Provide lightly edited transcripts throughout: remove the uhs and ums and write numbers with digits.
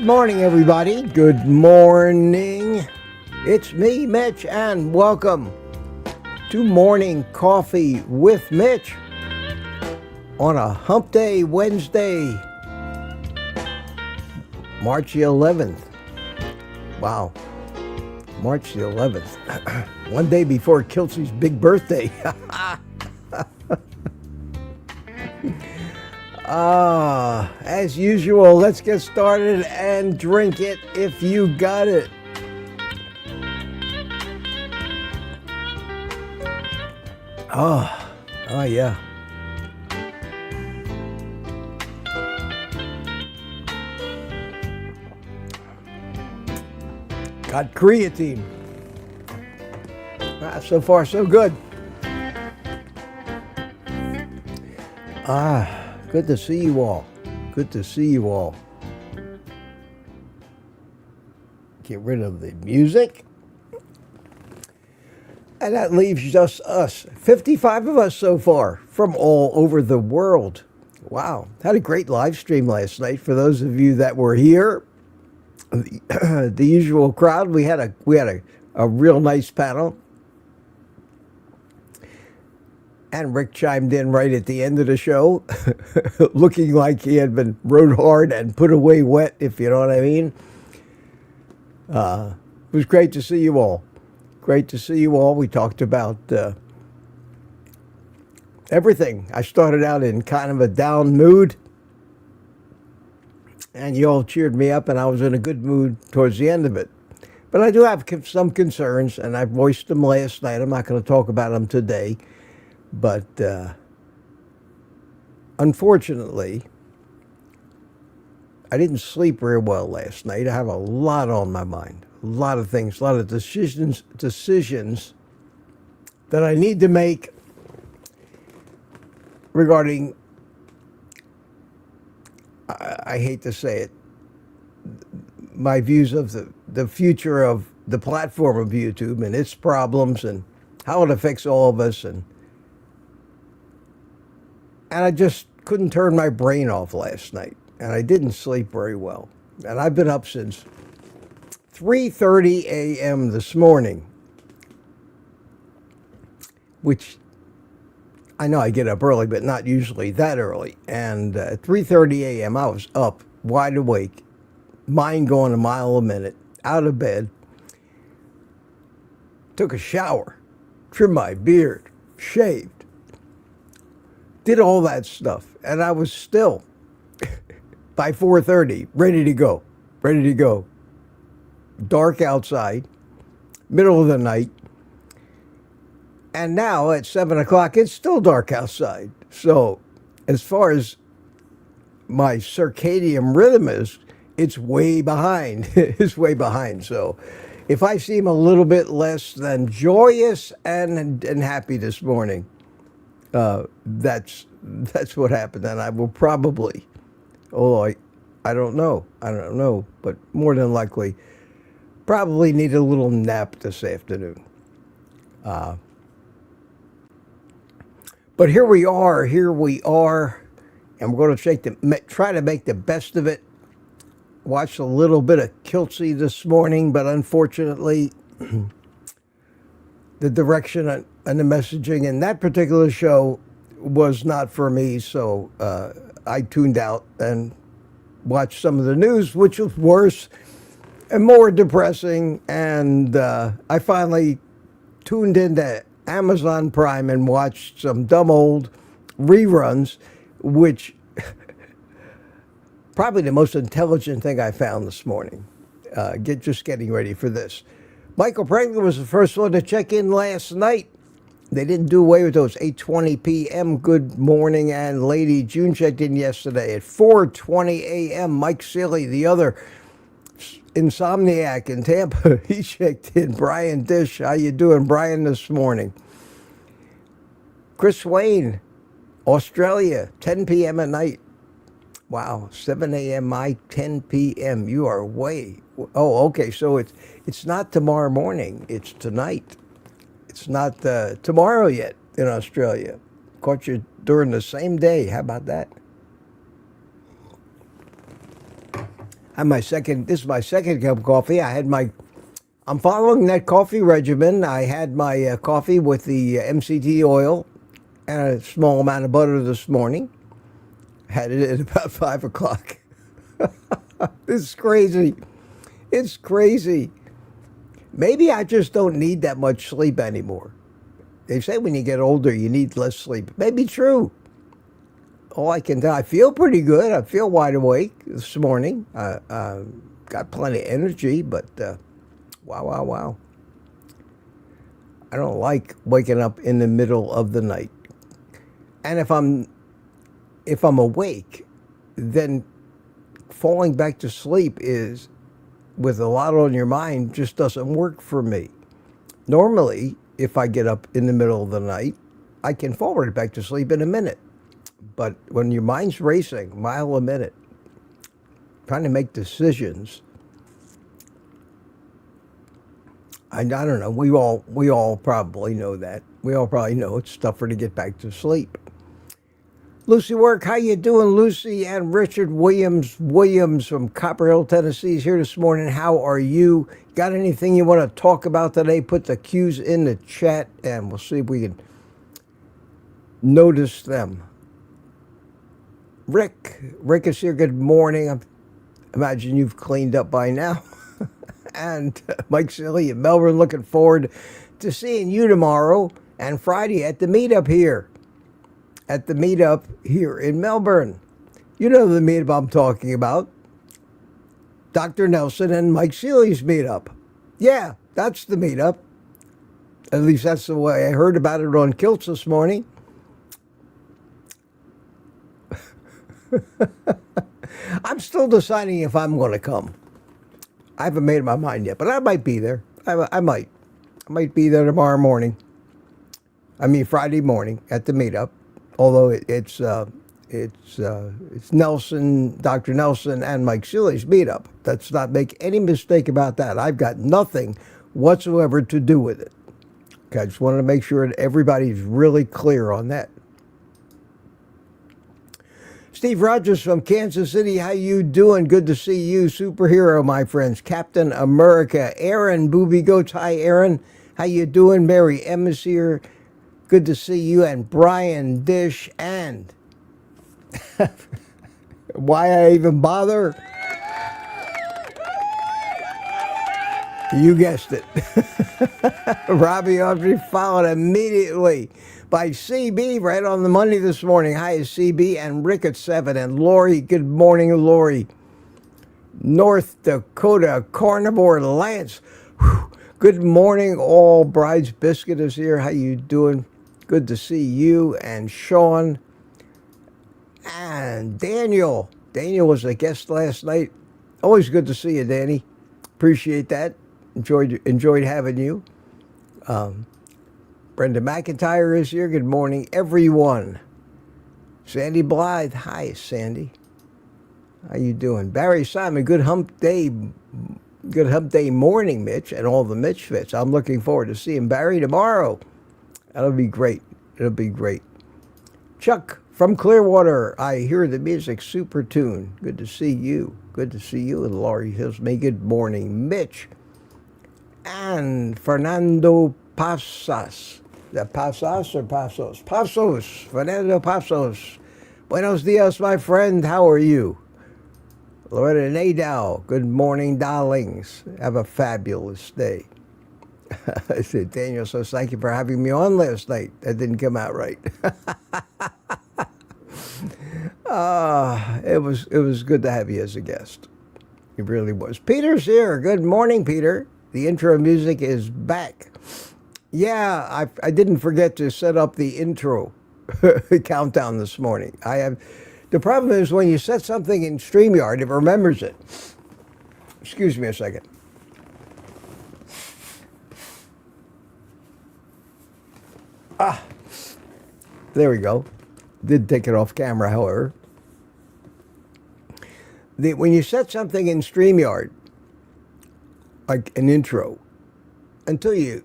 Good morning, everybody. Good morning. It's me, Mitch, and welcome to Morning Coffee with Mitch on a Hump Day Wednesday, March the 11th. Wow, March the 11th. One day before Kelsey's big birthday. As usual, let's get started and drink it if you got it. Oh yeah. Got creatine. So far, so good. Good to see you all. Good to see you all. Get rid of the music. And that leaves just us. 55 of us so far from all over the world. Wow. Had a great live stream last night. For those of you that were here, the usual crowd, we had a real nice panel. And Rick chimed in right at the end of the show, looking like he had been rode hard and put away wet, if you know what I mean. It was great to see you all. Great to see you all. We talked about everything. I started out in kind of a down mood, and you all cheered me up, and I was in a good mood towards the end of it. But I do have some concerns, and I voiced them last night. I'm not going to talk about them today. But unfortunately, I didn't sleep very well last night. I have a lot on my mind, a lot of things, a lot of decisions that I need to make regarding, I hate to say it, my views of the future of the platform of YouTube and its problems and how it affects all of us. And I just couldn't turn my brain off last night. And I didn't sleep very well. And I've been up since 3:30 a.m. this morning. Which, I know I get up early, but not usually that early. And at 3:30 a.m. I was up, wide awake, mind going a mile a minute, out of bed. Took a shower, trimmed my beard, shaved. Did all that stuff, and I was still, by 4:30, ready to go. Dark outside, middle of the night, and now at 7 o'clock, it's still dark outside. So as far as my circadian rhythm is, it's way behind. It's way behind. So if I seem a little bit less than joyous and happy this morning, that's what happened, and I will probably, I don't know, but more than likely, probably need a little nap this afternoon. But here we are, and we're going to try to make the best of it. Watched a little bit of Kelsey this morning, but unfortunately, the direction and the messaging in that particular show was not for me, so I tuned out and watched some of the news, which was worse and more depressing, and I finally tuned into Amazon Prime and watched some dumb old reruns, which probably the most intelligent thing I found this morning, just getting ready for this. Michael Franklin was the first one to check in last night. They didn't do away with those 8:20 p.m. Good morning, and Lady June checked in yesterday at 4:20 a.m. Mike Seeley, the other insomniac in Tampa, he checked in. Brian Dish, how you doing, Brian, this morning? Chris Wayne, Australia, 10 p.m. at night. Wow, 7 a.m. my 10 p.m. You are way. Oh, okay. So it's not tomorrow morning. It's tonight. It's not tomorrow yet in Australia. Caught you during the same day. How about that? This is my second cup of coffee. I'm following that coffee regimen. I had my coffee with the MCT oil and a small amount of butter this morning. Had it at about 5 o'clock. This is crazy. It's crazy. Maybe I just don't need that much sleep anymore. They say when you get older, you need less sleep. Maybe true. All I can tell, I feel pretty good. I feel wide awake this morning. Got plenty of energy, but wow. I don't like waking up in the middle of the night. And if I'm awake, then falling back to sleep is, with a lot on your mind, just doesn't work for me. Normally, if I get up in the middle of the night, I can fall right back to sleep in a minute. But when your mind's racing, a mile a minute, trying to make decisions, I don't know. We all probably know that. We all probably know it's tougher to get back to sleep. Lucy Work, how you doing, Lucy? And Richard Williams from Copper Hill, Tennessee is here this morning. How are you? Got anything you want to talk about today? Put the cues in the chat, and we'll see if we can notice them. Rick is here. Good morning. I imagine you've cleaned up by now. And Mike Silly in Melbourne, looking forward to seeing you tomorrow and Friday at the meetup here. At the meetup here in Melbourne. You know the meetup I'm talking about. Dr. Nelson and Mike Seeley's meetup. Yeah, that's the meetup. At least that's the way I heard about it on Kilts this morning. I'm still deciding if I'm going to come. I haven't made my mind yet, but I might be there. I might be there tomorrow morning. Friday morning at the meetup. Although it's Nelson, Dr. Nelson, and Mike Seeley's meetup. Let's not make any mistake about that. I've got nothing whatsoever to do with it. Okay, I just wanted to make sure that everybody's really clear on that. Steve Rogers from Kansas City, how you doing? Good to see you, superhero, my friends. Captain America, Aaron, Booby Goats. Hi, Aaron. How you doing? Mary M is here. Good to see you. And Brian Dish. And why I even bother? You guessed it. Robbie Audrey followed immediately by CB right on the money this morning. Hi, CB. And Rick at 7. And Lori, good morning, Lori. North Dakota Carnivore Lance. Whew. Good morning, all. Bride's Biscuit is here. How you doing? Good to see you. And Sean. And Daniel. Daniel was a guest last night. Always good to see you, Danny. Appreciate that. Enjoyed having you. Brenda McIntyre is here. Good morning, everyone. Sandy Blythe. Hi, Sandy. How you doing? Barry Simon. Good hump day morning, Mitch, and all the Mitch fits. I'm looking forward to seeing Barry tomorrow. That'll be great. It'll be great. Chuck from Clearwater. I hear the music super tune. Good to see you. Good to see you. And Laurie Hills. Me. Good morning, Mitch. And Fernando Pasas. Is that Pasas or Pasos? Pasos. Fernando Pasos. Buenos dias, my friend. How are you? Loretta Nadow. Good morning, darlings. Have a fabulous day. I said, Daniel, so thank you for having me on last night. That didn't come out right. It was good to have you as a guest. It really was. Peter's here. Good morning, Peter. The intro music is back. Yeah, I didn't forget to set up the intro countdown this morning. The problem is when you set something in StreamYard, it remembers it. Excuse me a second. There we go. Did take it off camera, however. When you set something in StreamYard, like an intro, until you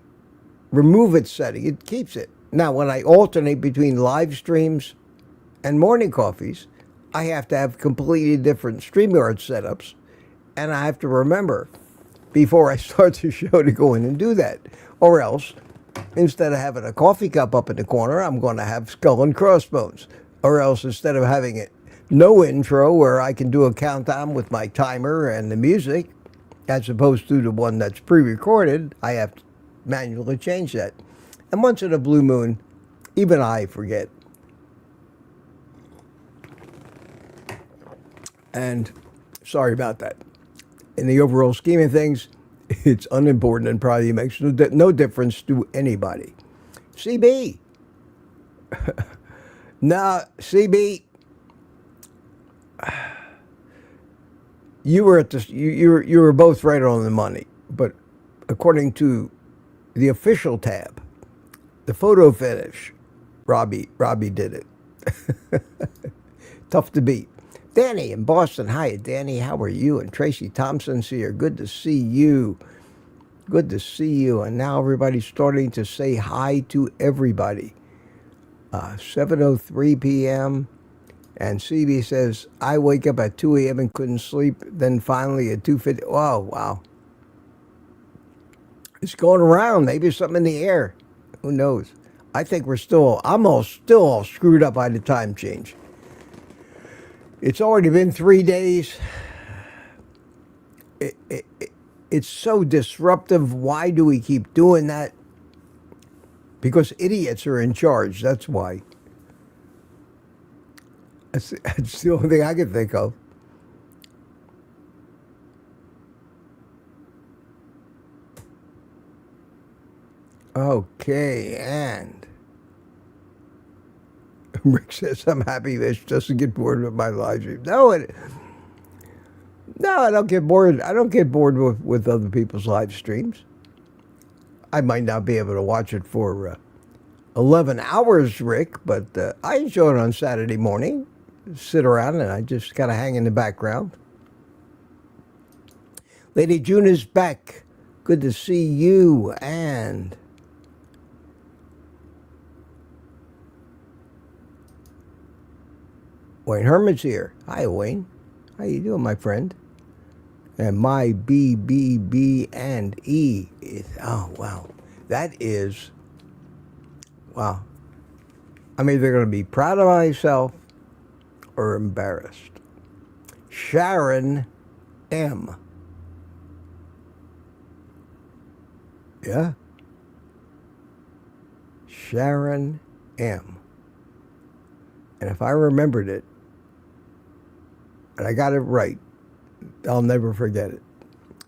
remove its setting, it keeps it. Now, when I alternate between live streams and morning coffees, I have to have completely different StreamYard setups and I have to remember before I start the show to go in and do that. Or else, instead of having a coffee cup up in the corner, I'm going to have skull and crossbones. Or else, instead of having it no intro where I can do a countdown with my timer and the music, as opposed to the one that's pre-recorded, I have to manually change that. And once in a blue moon, even I forget. And sorry about that. In the overall scheme of things, it's unimportant and probably makes no difference to anybody. CB. Now, CB, you were both right on the money, but according to the official tab, the photo finish, Robbie did it. Tough to beat. Danny in Boston. Hi, Danny. How are you? And Tracy Thompson's here. Good to see you. Good to see you. And now everybody's starting to say hi to everybody. 7:03 p.m. And CB says, I wake up at 2 a.m. and couldn't sleep. Then finally at 2:50. Oh, wow. It's going around. Maybe there's something in the air. Who knows? I think I'm still all screwed up by the time change. It's already been 3 days. It's so disruptive. Why do we keep doing that? Because idiots are in charge. That's why. That's the only thing I can think of. Okay, and Rick says, I'm happy this doesn't get bored with my live stream. No, I don't get bored. I don't get bored with other people's live streams. I might not be able to watch it for 11 hours, Rick, but I enjoy it on Saturday morning. Sit around and I just kind of hang in the background. Lady June is back. Good to see you. And Wayne Herman's here. Hi, Wayne. How you doing, my friend? And my B, B, B, and E is, oh, wow. That is, wow. I'm either going to be proud of myself or embarrassed. Sharon M. Yeah. Sharon M. And if I remembered it, and I got it right, I'll never forget it.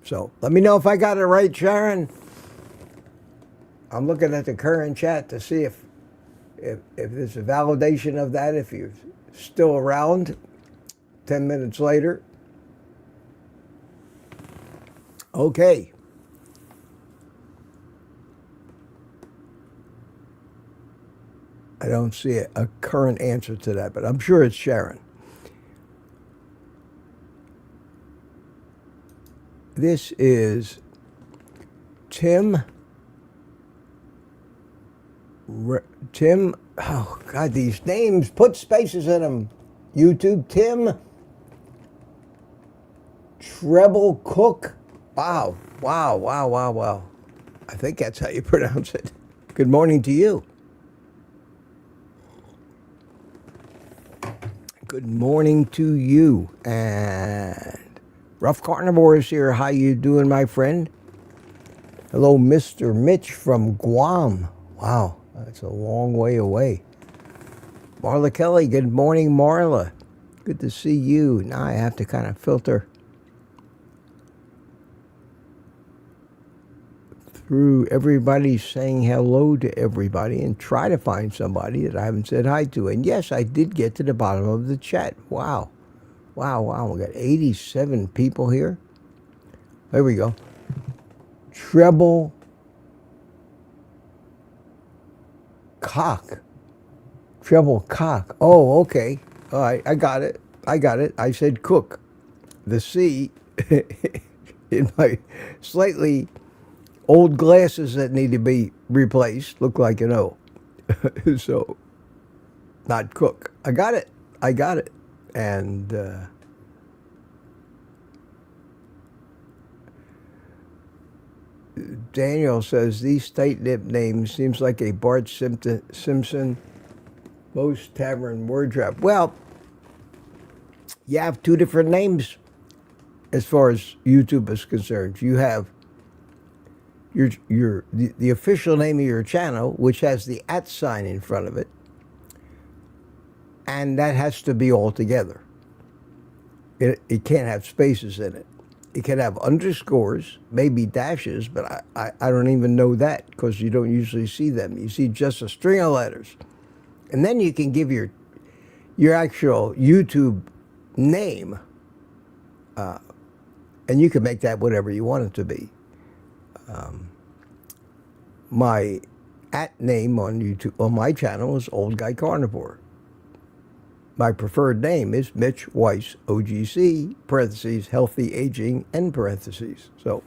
So let me know if I got it right, Sharon. I'm looking at the current chat to see if there's a validation of that, if you're still around 10 minutes later. Okay. I don't see a current answer to that, but I'm sure it's Sharon. This is Tim, oh God, these names, put spaces in them. YouTube, Tim Treble Cook. Wow. I think that's how you pronounce it. Good morning to you. Good morning to you. And Rough Carnivore is here. How you doing, my friend? Hello, Mr. Mitch from Guam. Wow, that's a long way away. Marla Kelly, good morning, Marla. Good to see you. Now I have to kind of filter through everybody saying hello to everybody and try to find somebody that I haven't said hi to. And yes, I did get to the bottom of the chat. Wow. We got 87 people here. There we go. Treble Cock. Oh, okay. All right, I got it. I said cook. The C in my slightly old glasses that need to be replaced look like an O. So, not cook. I got it. And Daniel says, these tight-lipped names seems like a Bart Simpson most tavern word trap. Well, you have two different names as far as YouTube is concerned. You have the official name of your channel, which has the @ in front of it, and that has to be all together. It can't have spaces in it. It can have underscores, maybe dashes, but I don't even know that because you don't usually see them. You see just a string of letters. And then you can give your actual YouTube name, and you can make that whatever you want it to be. My @ on YouTube, on my channel, is OldGuyCarnivore. My preferred name is Mitch Weiss, OGC, parentheses, healthy aging, end parentheses. So,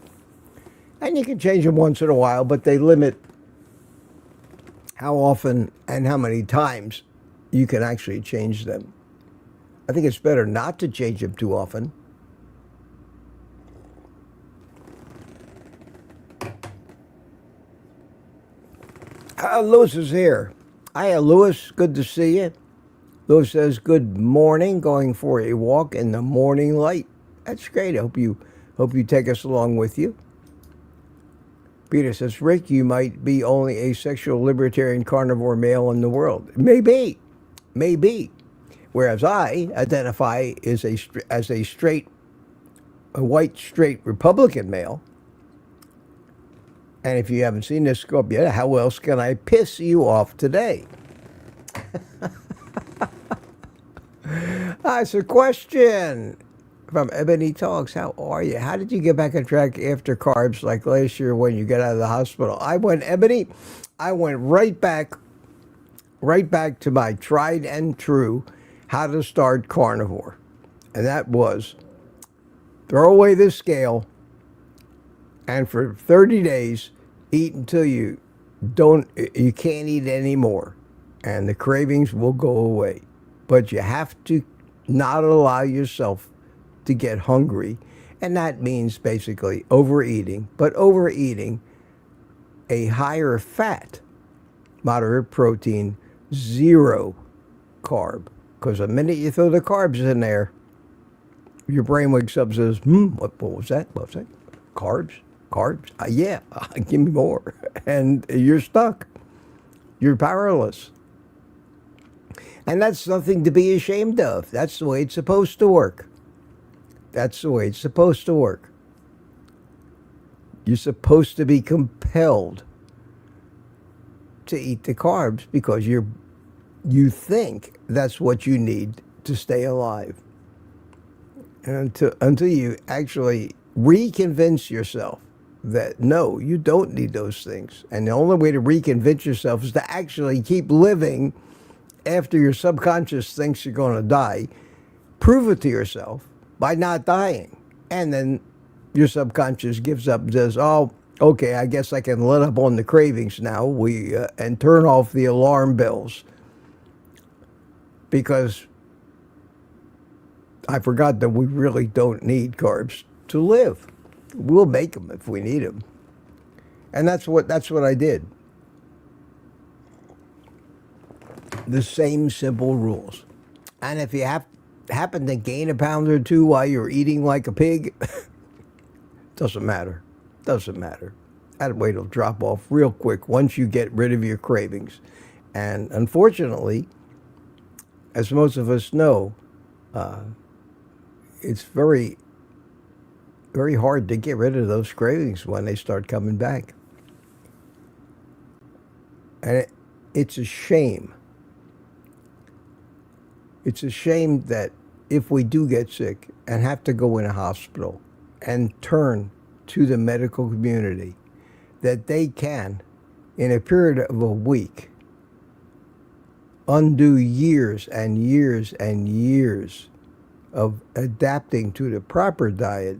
and you can change them once in a while, but they limit how often and how many times you can actually change them. I think it's better not to change them too often. Lewis is here. Hiya, Lewis. Good to see you. Lewis says, good morning, going for a walk in the morning light. That's great. I hope you take us along with you. Peter says, Rick, you might be only a sexual libertarian carnivore male in the world. Maybe. Whereas I identify as a white, straight Republican male. And if you haven't seen this scope yet, how else can I piss you off today? It's a question from Ebony Talks. How are you? How did you get back on track after carbs like last year when you got out of the hospital? I went right back to my tried and true how to start carnivore. And that was throw away the scale and for 30 days eat until you can't eat anymore. And the cravings will go away. But you have to not allow yourself to get hungry. And that means basically overeating, but overeating a higher fat, moderate protein, 0 carb. Because the minute you throw the carbs in there, your brain wakes up and says, what was that? What was that? Carbs? Yeah, give me more. And you're stuck. You're powerless. And that's nothing to be ashamed of. That's the way it's supposed to work. You're supposed to be compelled to eat the carbs because you think that's what you need to stay alive. And until you actually reconvince yourself that, no, you don't need those things. And the only way to reconvince yourself is to actually keep living after your subconscious thinks you're going to die. Prove it to yourself by not dying. And then your subconscious gives up and says, oh, okay, I guess I can let up on the cravings now and turn off the alarm bells. Because I forgot that we really don't need carbs to live. We'll make them if we need them. And that's what I did. The same simple rules. And if you happen to gain a pound or two while you're eating like a pig, doesn't matter. That weight will drop off real quick once you get rid of your cravings. And unfortunately, as most of us know, it's very, very hard to get rid of those cravings when they start coming back. And it's a shame. It's a shame that if we do get sick and have to go in a hospital and turn to the medical community, that they can, in a period of a week, undo years and years and years of adapting to the proper diet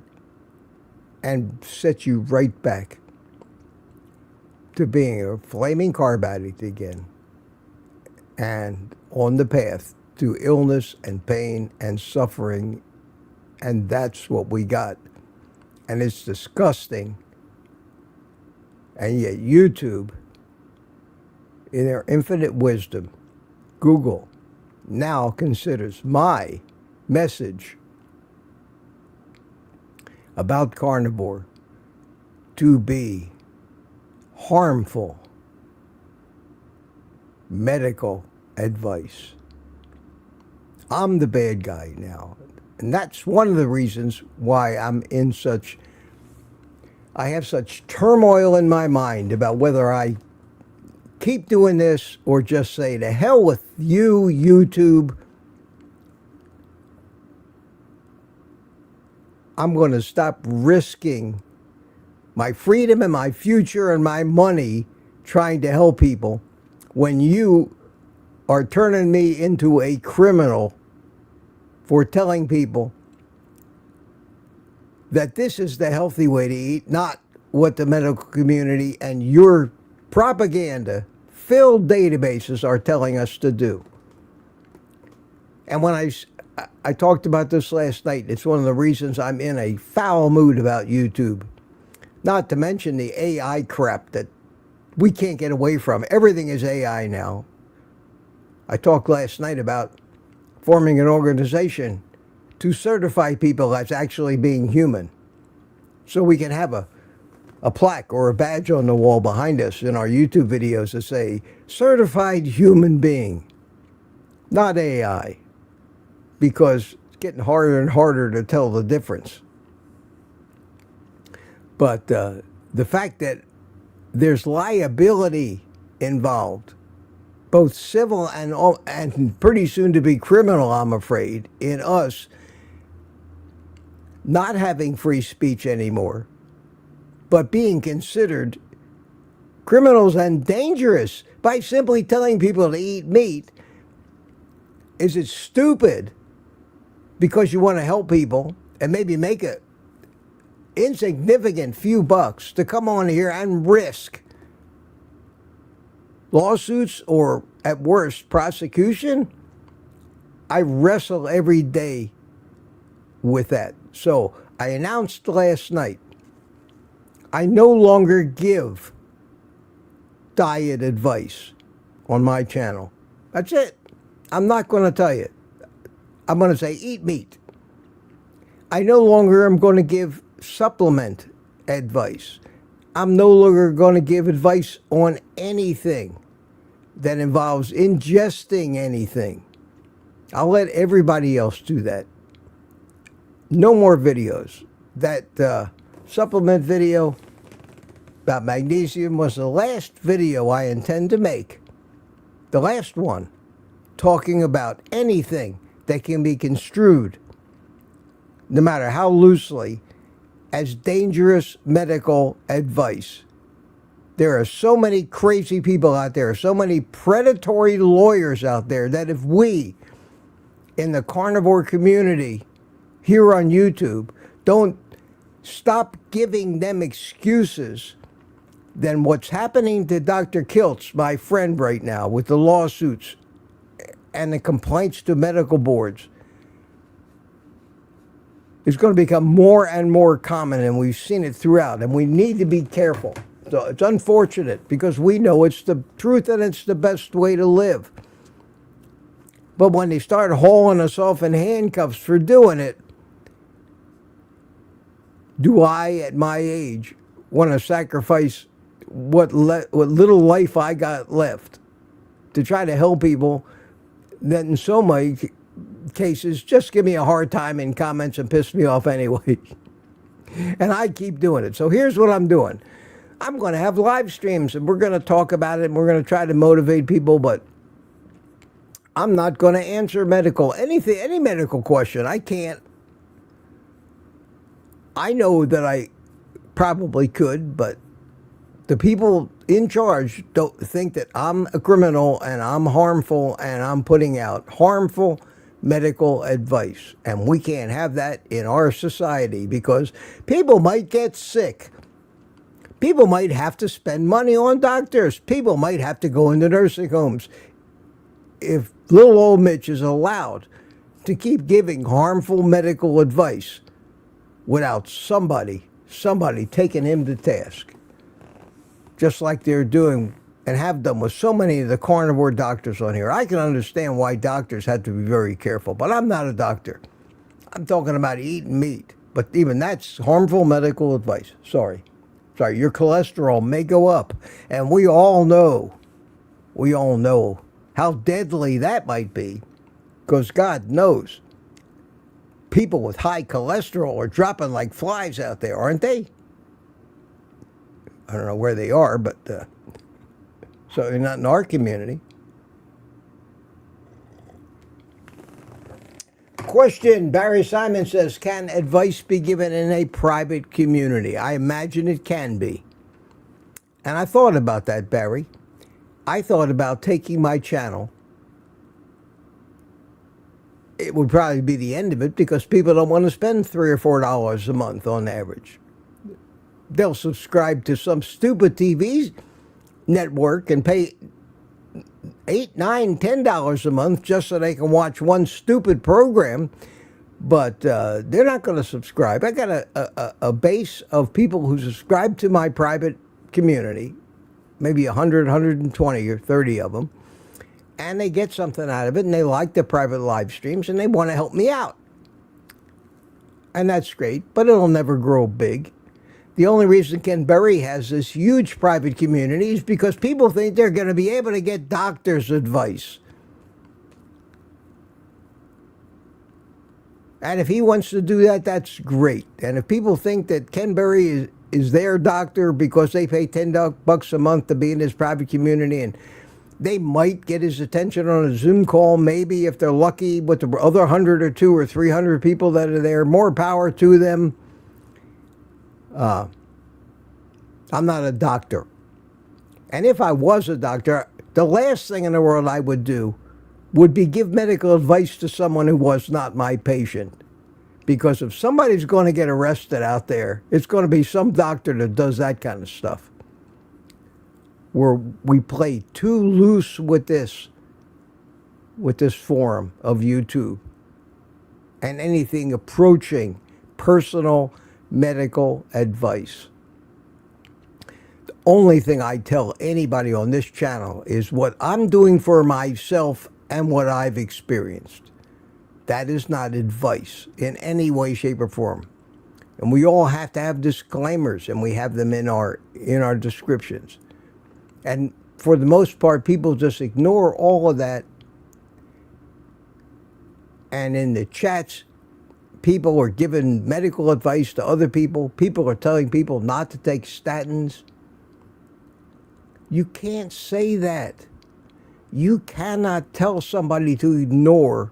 and set you right back to being a flaming carb addict again and on the path to illness and pain and suffering. And that's what we got. And it's disgusting And yet YouTube, in their infinite wisdom, Google now considers my message about carnivore to be harmful medical advice. I'm the bad guy now. And that's one of the reasons why I have such turmoil in my mind about whether I keep doing this or just say, to hell with you, YouTube. I'm going to stop risking my freedom and my future and my money trying to help people when you are turning me into a criminal for telling people that this is the healthy way to eat, not what the medical community and your propaganda-filled databases are telling us to do. And when I talked about this last night, it's one of the reasons I'm in a foul mood about YouTube. Not to mention the AI crap that we can't get away from. Everything is AI now. I talked last night about forming an organization to certify people as actually being human. So we can have a plaque or a badge on the wall behind us in our YouTube videos that say, certified human being, not AI. Because it's getting harder and harder to tell the difference. But the fact that there's liability involved, both civil and pretty soon to be criminal, I'm afraid, in us not having free speech anymore, but being considered criminals and dangerous by simply telling people to eat meat. Is it stupid because you want to help people and maybe make a insignificant few bucks to come on here and risk lawsuits or, at worst, prosecution? I wrestle every day with that. So I announced last night, I no longer give diet advice on my channel. That's it. I'm not going to tell you. I'm going to say eat meat. I no longer am going to give supplement advice. I'm no longer going to give advice on anything that involves ingesting anything. I'll let everybody else do that. No more videos. That supplement video about magnesium was the last video I intend to make. The last one, talking about anything that can be construed, no matter how loosely, as dangerous medical advice. There are so many crazy people out there, so many predatory lawyers out there, that if we, in the carnivore community here on YouTube, don't stop giving them excuses, then what's happening to Dr. Kiltz, my friend right now, with the lawsuits and the complaints to medical boards, is going to become more and more common, and we've seen it throughout, and we need to be careful. So it's unfortunate because we know it's the truth and it's the best way to live. But when they start hauling us off in handcuffs for doing it, do I, at my age, want to sacrifice what little life I got left to try to help people that in so many cases just give me a hard time in comments and piss me off anyway? And I keep doing it. So here's what I'm doing. I'm going to have live streams, and we're going to talk about it, and we're going to try to motivate people, but I'm not going to answer any medical question. I can't. I know that I probably could, but the people in charge don't think that I'm a criminal and I'm harmful and I'm putting out harmful medical advice. And we can't have that in our society because people might get sick. People might have to spend money on doctors. People might have to go into nursing homes. If little old Mitch is allowed to keep giving harmful medical advice without somebody taking him to task. just like they're doing and have done with so many of the carnivore doctors on here. I can understand why doctors have to be very careful, but I'm not a doctor. I'm talking about eating meat, but even that's harmful medical advice. Sorry, your cholesterol may go up, and we all know how deadly that might be, because God knows people with high cholesterol are dropping like flies out there, aren't they? I don't know where they are, but so they're not in our community. Question, Barry Simon says, can advice be given in a private community? I imagine it can be. And I thought about that, Barry. I thought about taking my channel. It would probably be the end of it because people don't want to spend $3 or $4 a month on average. They'll subscribe to some stupid TV network and pay $8, $9, $10 a month just so they can watch one stupid program, but they're not going to subscribe. I got a base of people who subscribe to my private community, maybe 100, 120 or 30 of them, and they get something out of it, and they like the private live streams, and they want to help me out. And that's great, but it'll never grow big. The only reason Ken Berry has this huge private community is because people think they're going to be able to get doctor's advice. And if he wants to do that, that's great. And if people think that Ken Berry is their doctor because they pay $10 a month to be in his private community, and they might get his attention on a Zoom call, maybe if they're lucky with the other 100 or 200 or 300 people that are there, more power to them. I'm not a doctor. And if I was a doctor, the last thing in the world I would do would be give medical advice to someone who was not my patient. Because if somebody's going to get arrested out there, it's going to be some doctor that does that kind of stuff. Where we play too loose with this forum of YouTube and anything approaching personal medical advice. The only thing I tell anybody on this channel is what I'm doing for myself and what I've experienced. That is not advice in any way, shape, or form. And we all have to have disclaimers, and we have them in our descriptions. And for the most part, people just ignore all of that. And in the chats, people are giving medical advice to other people. People are telling people not to take statins. You can't say that. You cannot tell somebody to ignore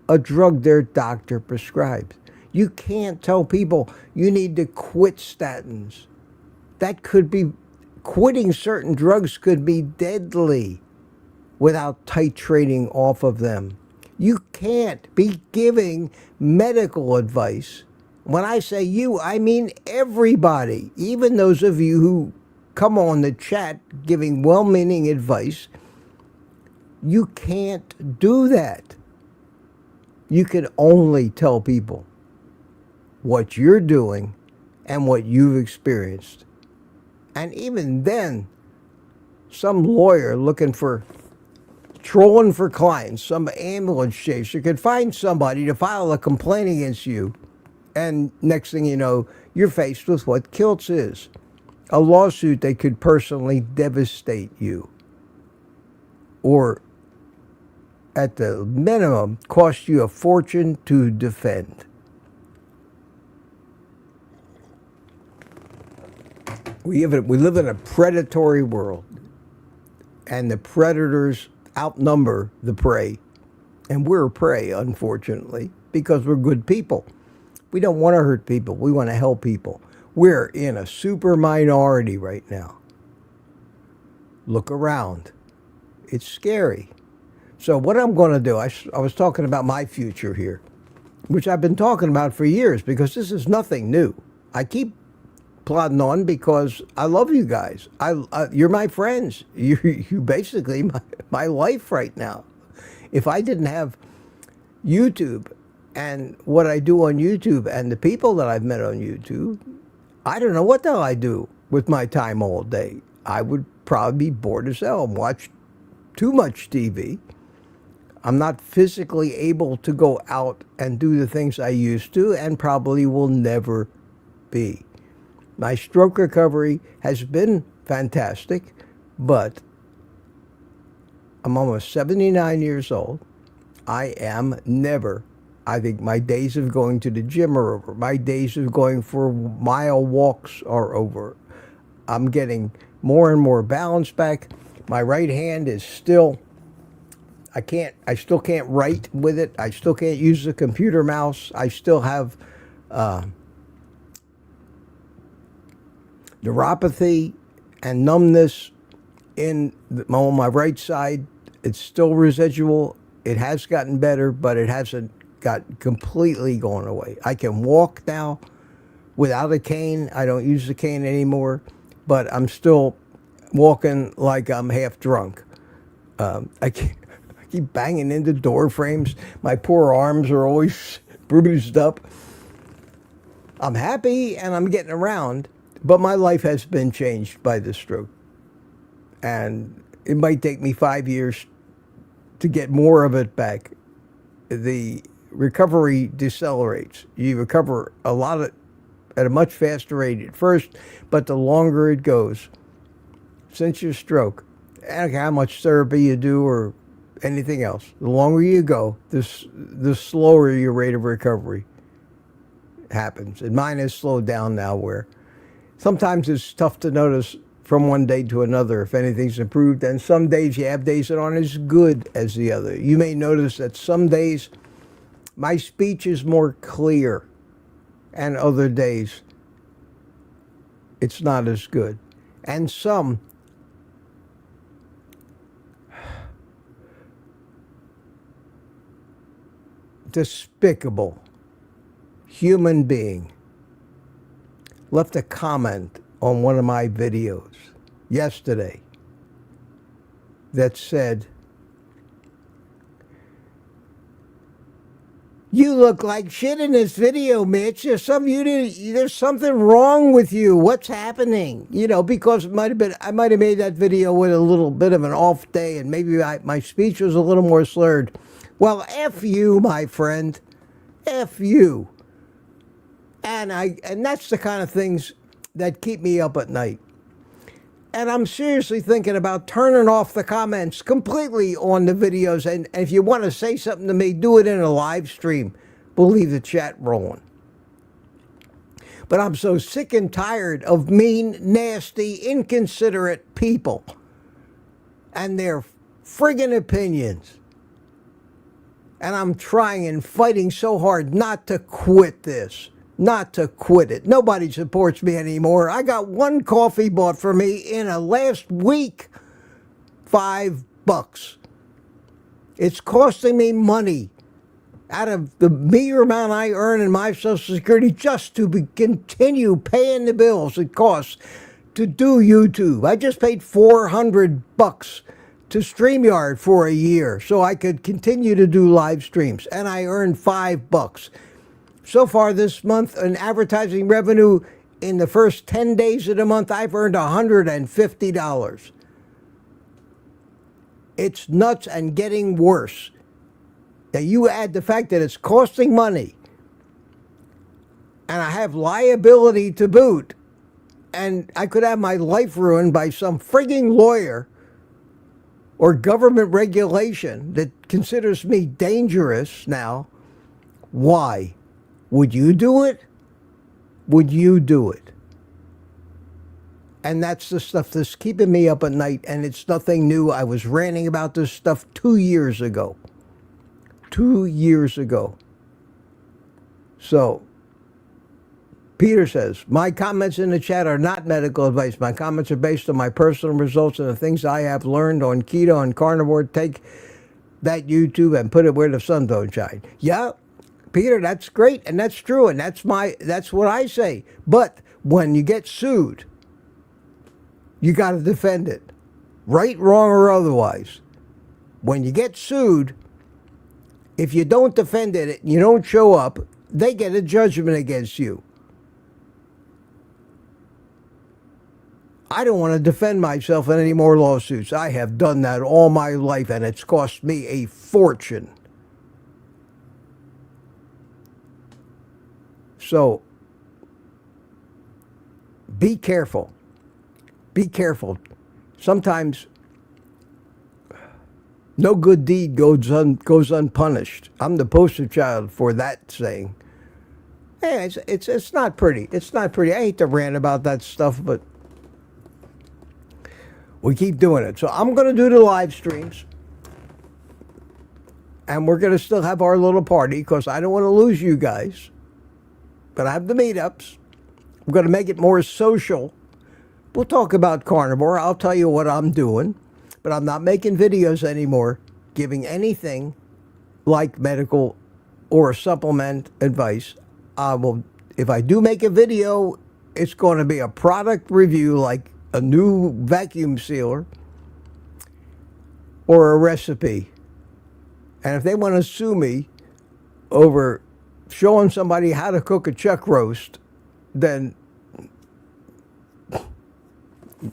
a drug their doctor prescribes. You can't tell people you need to quit statins. That could be, quitting certain drugs could be deadly without titrating off of them. You can't be giving medical advice. When I say you, I mean everybody, even those of you who come on the chat giving well-meaning advice. You can't do that. You can only tell people what you're doing and what you've experienced. And even then, some lawyer trolling for clients, some ambulance chaser could find somebody to file a complaint against you. And next thing you know, you're faced with what kilts is. A lawsuit that could personally devastate you. Or, at the minimum, cost you a fortune to defend. We live in a predatory world. And the predators outnumber the prey. And we're prey, unfortunately, because we're good people. We don't want to hurt people. We want to help people. We're in a super minority right now. Look around. It's scary. So what I'm going to do, I was talking about my future here, which I've been talking about for years because this is nothing new. I keep plodding on because I love you guys. You're my friends. You basically my life right now. If I didn't have YouTube and what I do on YouTube and the people that I've met on YouTube, I don't know what the hell I do with my time all day. I would probably be bored as hell and watch too much TV. I'm not physically able to go out and do the things I used to, and probably will never be. My stroke recovery has been fantastic, but I'm almost 79 years old. I think my days of going to the gym are over. My days of going for mile walks are over. I'm getting more and more balance back. My right hand is still, I still can't write with it. I still can't use the computer mouse. I still have neuropathy and numbness on my right side. It's still residual. It has gotten better, but it hasn't got completely gone away. I can walk now without a cane. I don't use the cane anymore, but I'm still walking like I'm half drunk. I keep banging into door frames. My poor arms are always bruised up. I'm happy and I'm getting around, but my life has been changed by this stroke. And it might take me 5 years to get more of it back. The recovery decelerates. You recover a lot at a much faster rate at first, but the longer it goes, since your stroke, I don't care how much therapy you do or anything else, the longer you go, the slower your rate of recovery happens. And mine has slowed down now, where sometimes it's tough to notice from one day to another if anything's improved, and some days you have days that aren't as good as the other. You may notice that some days my speech is more clear, and other days it's not as good. And some despicable human being left a comment on one of my videos yesterday that said, "You look like shit in this video, Mitch. There's something wrong with you. What's happening?" You know, because I might have made that video with a little bit of an off day, and maybe my speech was a little more slurred. Well, F you, my friend. F you. And that's the kind of things that keep me up at night. And I'm seriously thinking about turning off the comments completely on the videos. And if you want to say something to me, do it in a live stream. We'll leave the chat rolling. But I'm so sick and tired of mean, nasty, inconsiderate people and their friggin' opinions. And I'm trying and fighting so hard not to quit this. Not to quit it. Nobody supports me anymore. I got one coffee bought for me in a last week. $5. It's costing me money out of the meager amount I earn in my Social Security just to continue paying the bills it costs to do YouTube. I just paid $400 to StreamYard for a year so I could continue to do live streams, and I earned $5. So far this month, in advertising revenue, in the first 10 days of the month, I've earned $150. It's nuts and getting worse. Now you add the fact that it's costing money, and I have liability to boot, and I could have my life ruined by some frigging lawyer or government regulation that considers me dangerous now. Why? Would you do it? Would you do it? And that's the stuff that's keeping me up at night, and it's nothing new. I was ranting about this stuff 2 years ago. 2 years ago. So, Peter says, "My comments in the chat are not medical advice. My comments are based on my personal results and the things I have learned on keto and carnivore. Take that YouTube and put it where the sun don't shine." Yeah, Peter, that's great, and that's true, and that's what I say. But when you get sued, you got to defend it, right, wrong, or otherwise. When you get sued, if you don't defend it, you don't show up, they get a judgment against you. I don't want to defend myself in any more lawsuits. I have done that all my life, and it's cost me a fortune. So, be careful. Be careful. Sometimes no good deed goes unpunished. I'm the poster child for that saying. Hey, it's not pretty. It's not pretty. I hate to rant about that stuff, but we keep doing it. So I'm going to do the live streams. And we're going to still have our little party because I don't want to lose you guys. But I have the meetups. We're going to make it more social. We'll talk about carnivore. I'll tell you what I'm doing. But I'm not making videos anymore giving anything like medical or supplement advice. If I do make a video, it's going to be a product review like a new vacuum sealer or a recipe. And if they want to sue me over showing somebody how to cook a chuck roast, then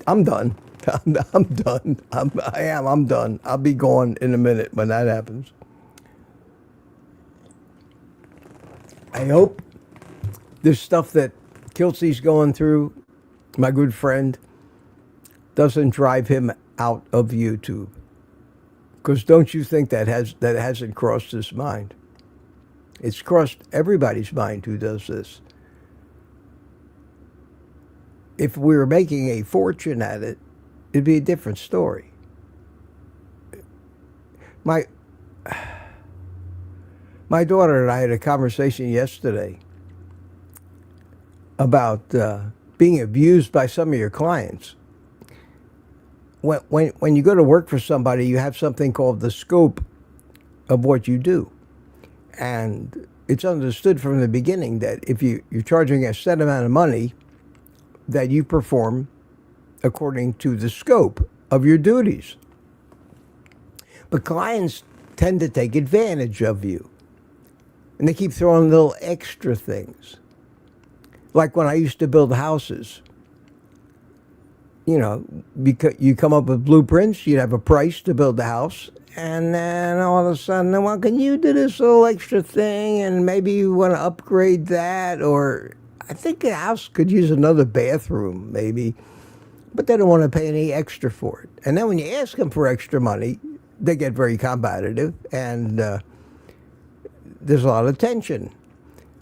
I'm done. I'm done. I'm done. I'll be gone in a minute when that happens. I hope this stuff that Kilsey's going through, my good friend, doesn't drive him out of YouTube. Because don't you think that hasn't crossed his mind? It's crossed everybody's mind who does this. If we were making a fortune at it, it'd be a different story. My daughter and I had a conversation yesterday about being abused by some of your clients. When you go to work for somebody, you have something called the scope of what you do. And it's understood from the beginning that if you're charging a set amount of money, that you perform according to the scope of your duties. But clients tend to take advantage of you. And they keep throwing little extra things. Like when I used to build houses. You know, because you come up with blueprints, you'd have a price to build the house. And then all of a sudden, well, can you do this little extra thing? And maybe you want to upgrade that. Or I think the house could use another bathroom, maybe. But they don't want to pay any extra for it. And then when you ask them for extra money, they get very combative. And there's a lot of tension.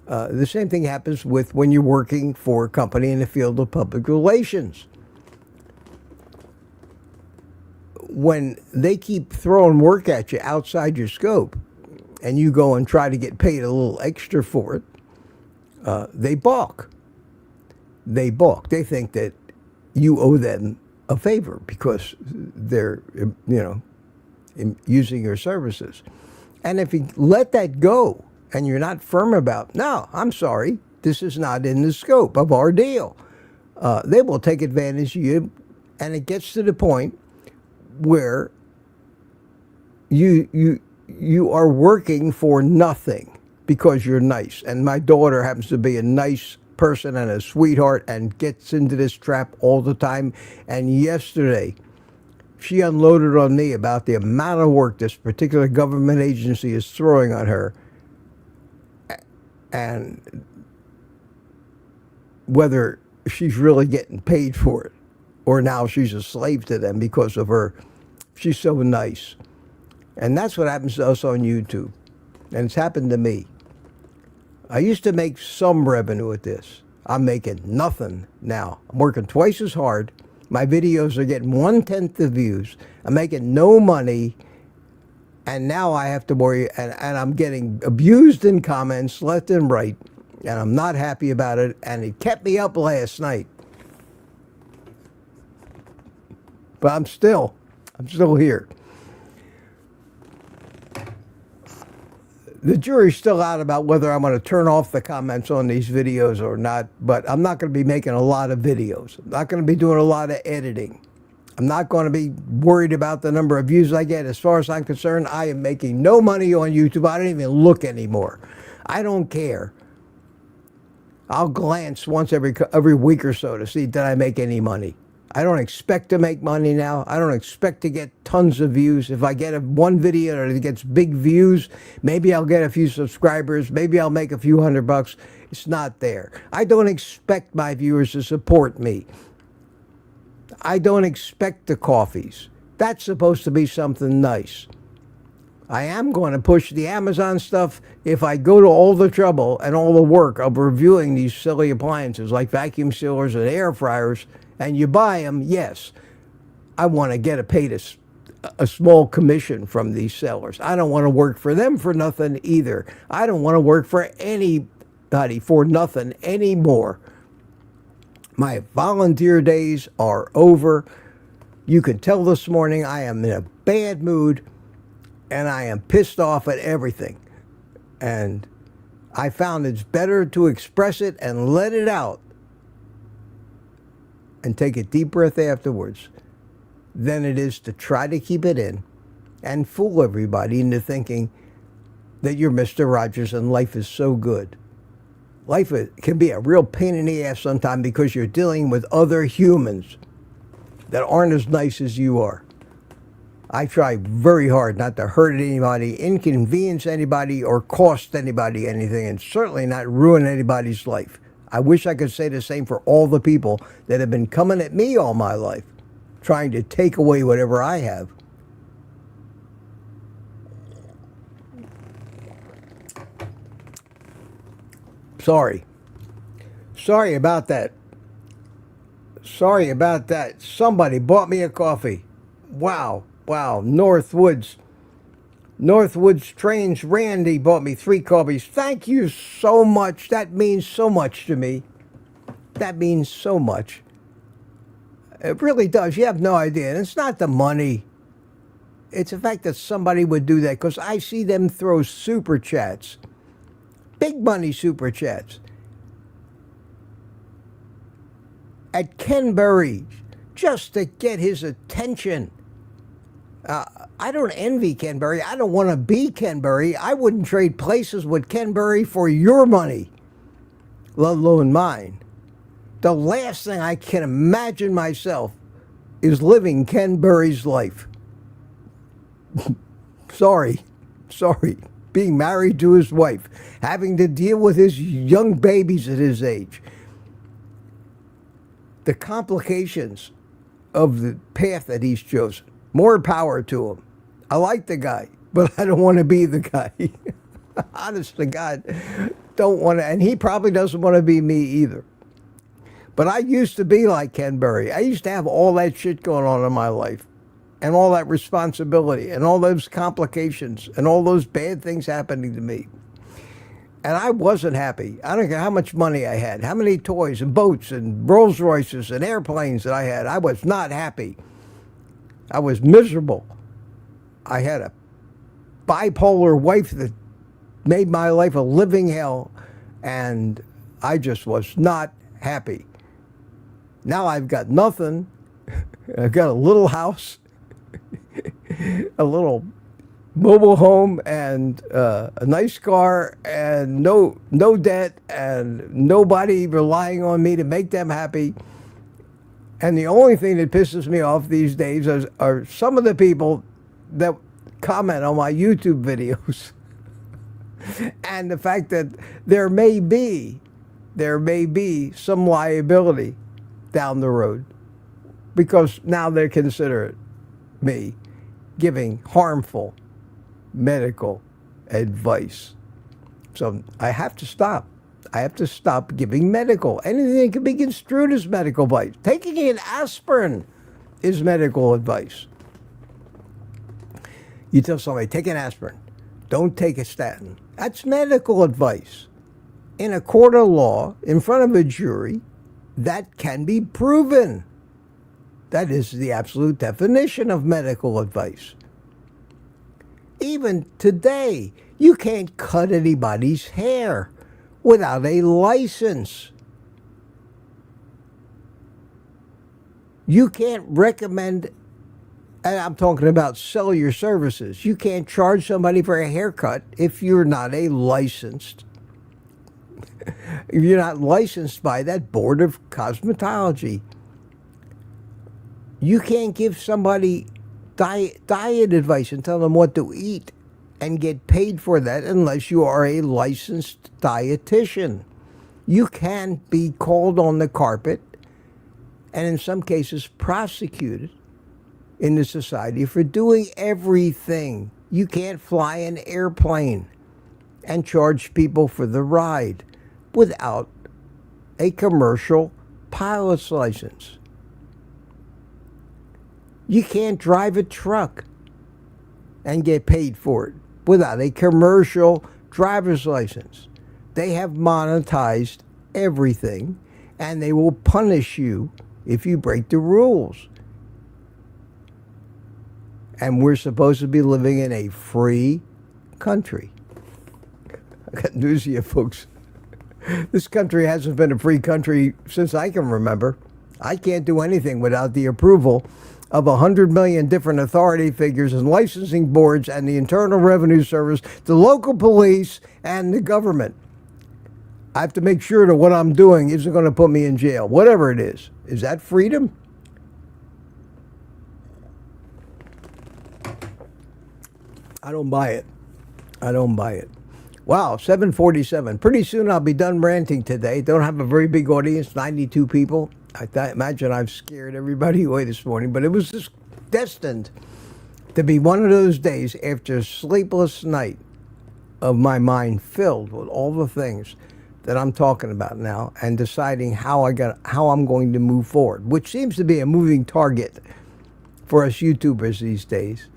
The same thing happens with when you're working for a company in the field of public relations. When they keep throwing work at you outside your scope and you go and try to get paid a little extra for it, they balk. They balk. They think that you owe them a favor because they're, using your services. And if you let that go and you're not firm about, no, I'm sorry, this is not in the scope of our deal, they will take advantage of you. And it gets to the point where you are working for nothing because you're nice. And my daughter happens to be a nice person and a sweetheart and gets into this trap all the time. And yesterday, she unloaded on me about the amount of work this particular government agency is throwing on her. And whether she's really getting paid for it or now she's a slave to them because of her. She's so nice. And that's what happens to us on YouTube. And it's happened to me. I used to make some revenue with this. I'm making nothing now. I'm working twice as hard. My videos are getting 1/10 the views. I'm making no money. And now I have to worry, and I'm getting abused in comments left and right. And I'm not happy about it. And it kept me up last night. But I'm still here. The jury's still out about whether I'm going to turn off the comments on these videos or not, but I'm not going to be making a lot of videos. I'm not going to be doing a lot of editing. I'm not going to be worried about the number of views I get. As far as I'm concerned, I am making no money on YouTube. I don't even look anymore. I don't care. I'll glance once every week or so to see did I make any money. I don't expect to make money now. I don't expect to get tons of views. If I get one video that gets big views, maybe I'll get a few subscribers. Maybe I'll make a few $100. It's not there. I don't expect my viewers to support me. I don't expect the coffees. That's supposed to be something nice. I am going to push the Amazon stuff if I go to all the trouble and all the work of reviewing these silly appliances like vacuum sealers and air fryers, and you buy them. Yes, I want to get paid a small commission from these sellers. I don't want to work for them for nothing either. I don't want to work for anybody for nothing anymore. My volunteer days are over. You can tell this morning I am in a bad mood and I am pissed off at everything. And I found it's better to express it and let it out and take a deep breath afterwards than it is to try to keep it in and fool everybody into thinking that you're Mr. Rogers and life is so good. Life can be a real pain in the ass sometimes because you're dealing with other humans that aren't as nice as you are. I try very hard not to hurt anybody, inconvenience anybody, or cost anybody anything, and certainly not ruin anybody's life. I wish I could say the same for all the people that have been coming at me all my life, trying to take away whatever I have. Sorry. Sorry about that. Sorry about that. Somebody bought me a coffee. Wow. Wow. Northwoods Trains Randy bought me 3 coffees. Thank you so much. That means so much to me. That means so much. It really does. You have no idea. And it's not the money. It's the fact that somebody would do that, because I see them throw super chats. Big money super chats at Ken Berry just to get his attention. I don't envy Ken Berry. I don't want to be Ken Berry. I wouldn't trade places with Ken Berry for your money, let alone mine. The last thing I can imagine myself is living Ken Berry's life. Sorry. Being married to his wife, having to deal with his young babies at his age. The complications of the path that he's chosen. More power to him. I like the guy, but I don't want to be the guy. Honest to God, don't want to, and he probably doesn't want to be me either. But I used to be like Ken Berry. I used to have all that shit going on in my life, and all that responsibility, and all those complications, and all those bad things happening to me. And I wasn't happy. I don't care how much money I had, how many toys and boats and Rolls Royces and airplanes that I had. I was not happy. I was miserable. I had a bipolar wife that made my life a living hell, and I just was not happy. Now I've got nothing. I've got a little house, a little mobile home, and a nice car, and no debt, and nobody relying on me to make them happy. And the only thing that pisses me off these days are some of the people that comment on my YouTube videos. And the fact that there may be some liability down the road, because now they consider me giving harmful medical advice. So I have to stop. I have to stop giving medical. Anything that can be construed as medical advice. Taking an aspirin is medical advice. You tell somebody, take an aspirin. Don't take a statin. That's medical advice. In a court of law, in front of a jury, that can be proven. That is the absolute definition of medical advice. Even today, you can't cut anybody's hair without a license. You can't recommend, and I'm talking about sell your services. You can't charge somebody for a haircut if you're not licensed. If you're not licensed by that board of cosmetology. You can't give somebody diet advice and tell them what to eat and get paid for that unless you are a licensed dietitian. You can be called on the carpet and in some cases prosecuted in the society for doing everything. You can't fly an airplane and charge people for the ride without a commercial pilot's license. You can't drive a truck and get paid for it without a commercial driver's license. They have monetized everything, and they will punish you if you break the rules. And we're supposed to be living in a free country. I got news for you, folks. This country hasn't been a free country since I can remember. I can't do anything without the approval of 100 million different authority figures and licensing boards and the Internal Revenue Service, the local police, and the government. I have to make sure that what I'm doing isn't going to put me in jail, whatever it is. Is that freedom? I don't buy it. I don't buy it. Wow, 7:47. Pretty soon I'll be done ranting today. Don't have a very big audience, 92 people. I imagine I've scared everybody away this morning, but it was just destined to be one of those days after a sleepless night of my mind filled with all the things that I'm talking about now and deciding how I'm going to move forward, which seems to be a moving target for us YouTubers these days.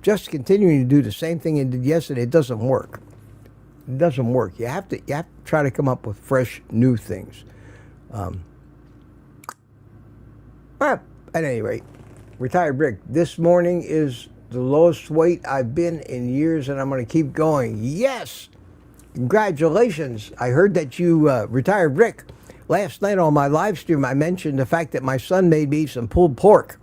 Just continuing to do the same thing you did yesterday, it doesn't work. It doesn't work. You have to try to come up with fresh, new things. At any rate, Retired Rick, this morning is the lowest weight I've been in years, and I'm going to keep going. Yes! Congratulations. I heard that you, Retired Rick, last night on my live stream, I mentioned the fact that my son made me some pulled pork.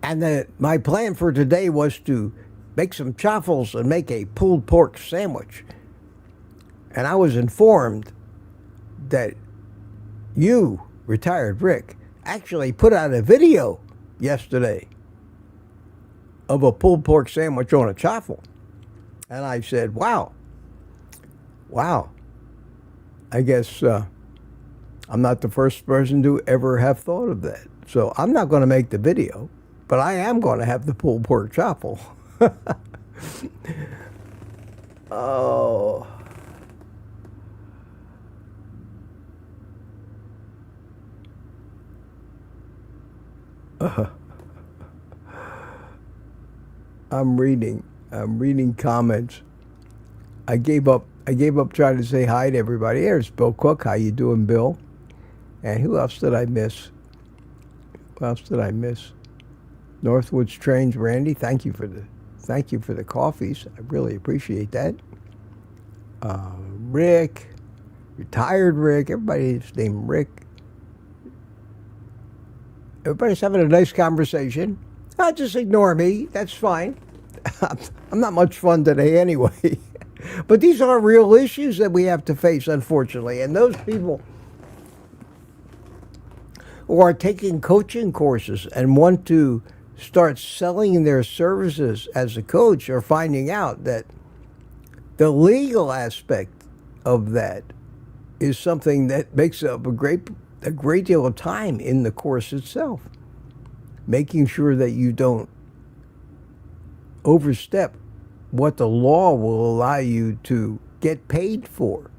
And my plan for today was to make some chaffles and make a pulled pork sandwich. And I was informed that you, Retired Rick, actually put out a video yesterday of a pulled pork sandwich on a chaffle. And I said, wow. I guess I'm not the first person to ever have thought of that. So I'm not going to make the video, but I am going to have the pulled pork chaffle. Oh. I'm reading comments. I gave up trying to say hi to everybody. There's Bill Cook. How you doing, Bill? And who else did I miss? Northwoods Trains, Randy. Thank you for the coffees. I really appreciate that. Rick, Retired Rick. Everybody's named Rick. Everybody's having a nice conversation. Just ignore me. That's fine. I'm not much fun today anyway. But these are real issues that we have to face, unfortunately. And those people who are taking coaching courses and want to start selling their services as a coach are finding out that the legal aspect of that is something that makes up a great deal of time in the course itself. Making sure that you don't overstep what the law will allow you to get paid for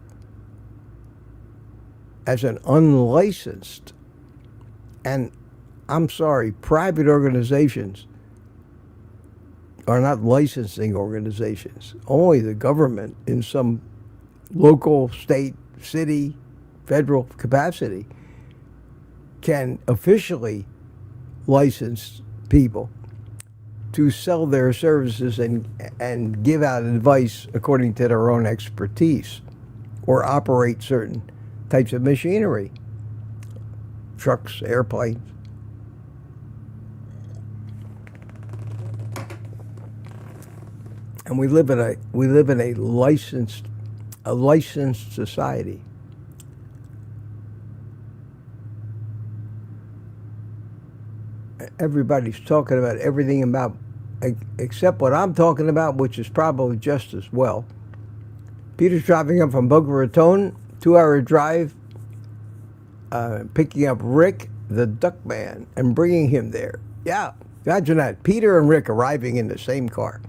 as an unlicensed, and I'm sorry, private organizations are not licensing organizations. Only the government in some local, state, city, federal capacity can officially license people to sell their services and give out advice according to their own expertise or operate certain types of machinery, trucks, airplanes. And we live in a licensed society. everybody's talking about everything about except what I'm talking about, which is probably just as well. Peter's driving up from Boca Raton, 2-hour drive, picking up Rick, the duck man, and bringing him there. Yeah, imagine that. Peter and Rick arriving in the same car.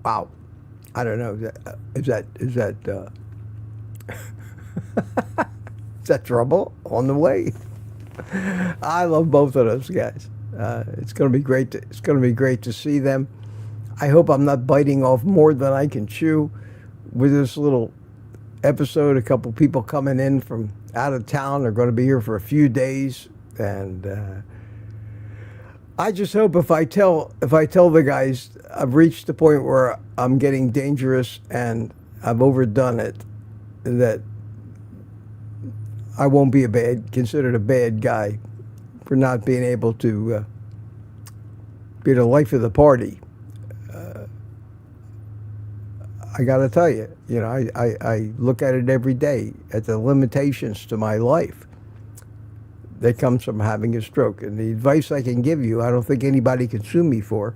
Wow. I don't know. Is that is that trouble on the way? I love both of those guys. It's going to be great. It's going to be great to see them. I hope I'm not biting off more than I can chew with this little episode. A couple people coming in from out of town are going to be here for a few days, and I just hope if I tell the guys I've reached the point where I'm getting dangerous and I've overdone it, that I won't be considered a bad guy for not being able to be the life of the party. I got to tell you, I look at it every day at the limitations to my life that comes from having a stroke. And the advice I can give you, I don't think anybody can sue me for,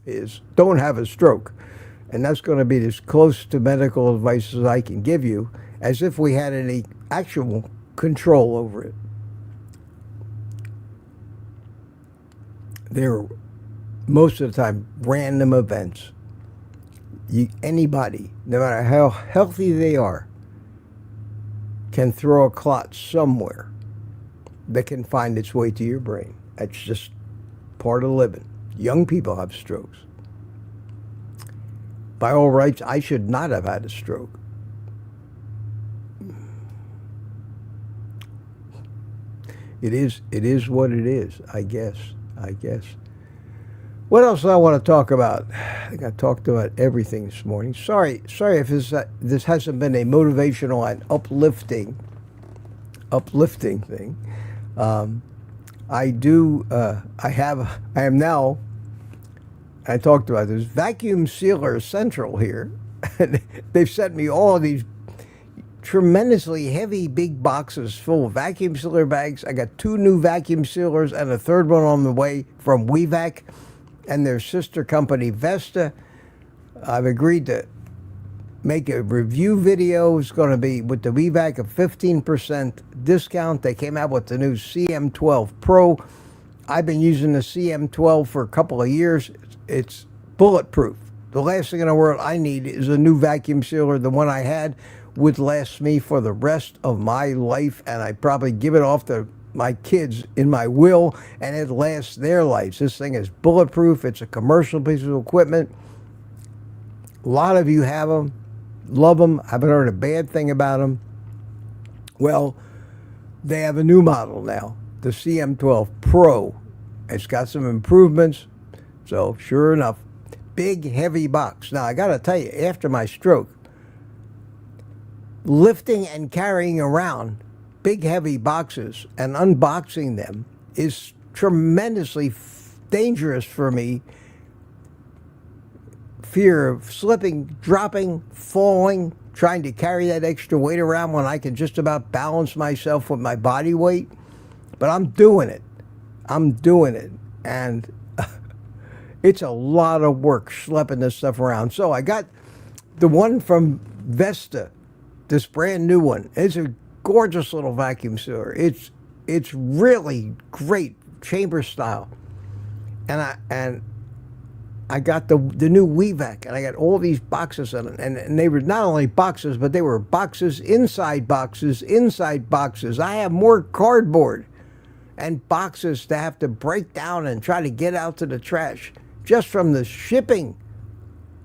is don't have a stroke. And that's going to be as close to medical advice as I can give you, as if we had any actual control over it. They're most of the time random events. Anybody, no matter how healthy they are, can throw a clot somewhere that can find its way to your brain. That's just part of living. Young people have strokes. By all rights, I should not have had a stroke. It is what it is, I guess. What else do I want to talk about? I think I talked about everything this morning. Sorry if this hasn't been a motivational and uplifting thing. I am now, I talked about this, Vacuum Sealer Central here. They've sent me all of these tremendously heavy big boxes full of vacuum sealer bags. I got 2 new vacuum sealers and a third one on the way from WeVac and their sister company Vesta. I've agreed to make a review video. It's going to be with the WeVac a 15% discount. They came out with the new CM12 Pro. I've been using the CM12 for a couple of years. It's bulletproof. The last thing in the world I need is a new vacuum sealer. The one I had would last me for the rest of my life, and I'd probably give it off to my kids in my will, and it lasts their lives. This thing is bulletproof. It's a commercial piece of equipment. A lot of you have them, love them. I haven't heard a bad thing about them. Well, they have a new model now, the CM12 Pro. It's got some improvements. So sure enough, big heavy box. Now I got to tell you, after my stroke, lifting and carrying around big heavy boxes and unboxing them is tremendously dangerous for me. Fear of slipping, dropping, falling, trying to carry that extra weight around when I can just about balance myself with my body weight. But I'm doing it. And it's a lot of work schlepping this stuff around. So I got the one from Vesta, this brand new one. It's a gorgeous little vacuum sealer. It's really great, chamber style. And I got the new WeVac, and I got all these boxes in it. And they were not only boxes, but they were boxes inside boxes inside boxes. I have more cardboard and boxes to have to break down and try to get out to the trash just from the shipping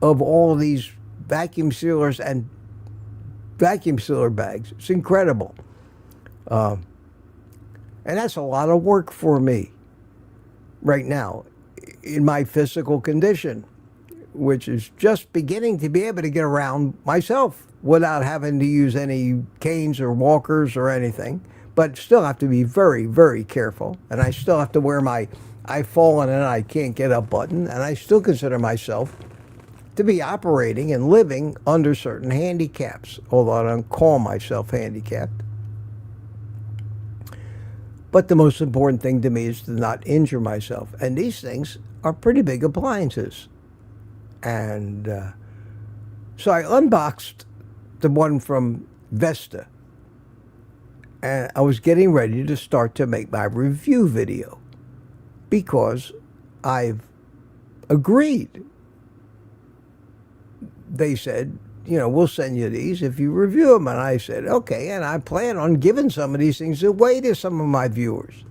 of all these vacuum sealers and vacuum sealer bags. It's incredible. And that's a lot of work for me right now in my physical condition, which is just beginning to be able to get around myself without having to use any canes or walkers or anything, but still have to be very, very careful. And I still have to wear my I've fallen and I can't get up button, and I still consider myself to be operating and living under certain handicaps, although I don't call myself handicapped. But the most important thing to me is to not injure myself. And these things are pretty big appliances. And so I unboxed the one from Vesta. And I was getting ready to start to make my review video because I've agreed. They said, you know, we'll send you these if you review them. And I said, okay, and I plan on giving some of these things away to some of my viewers.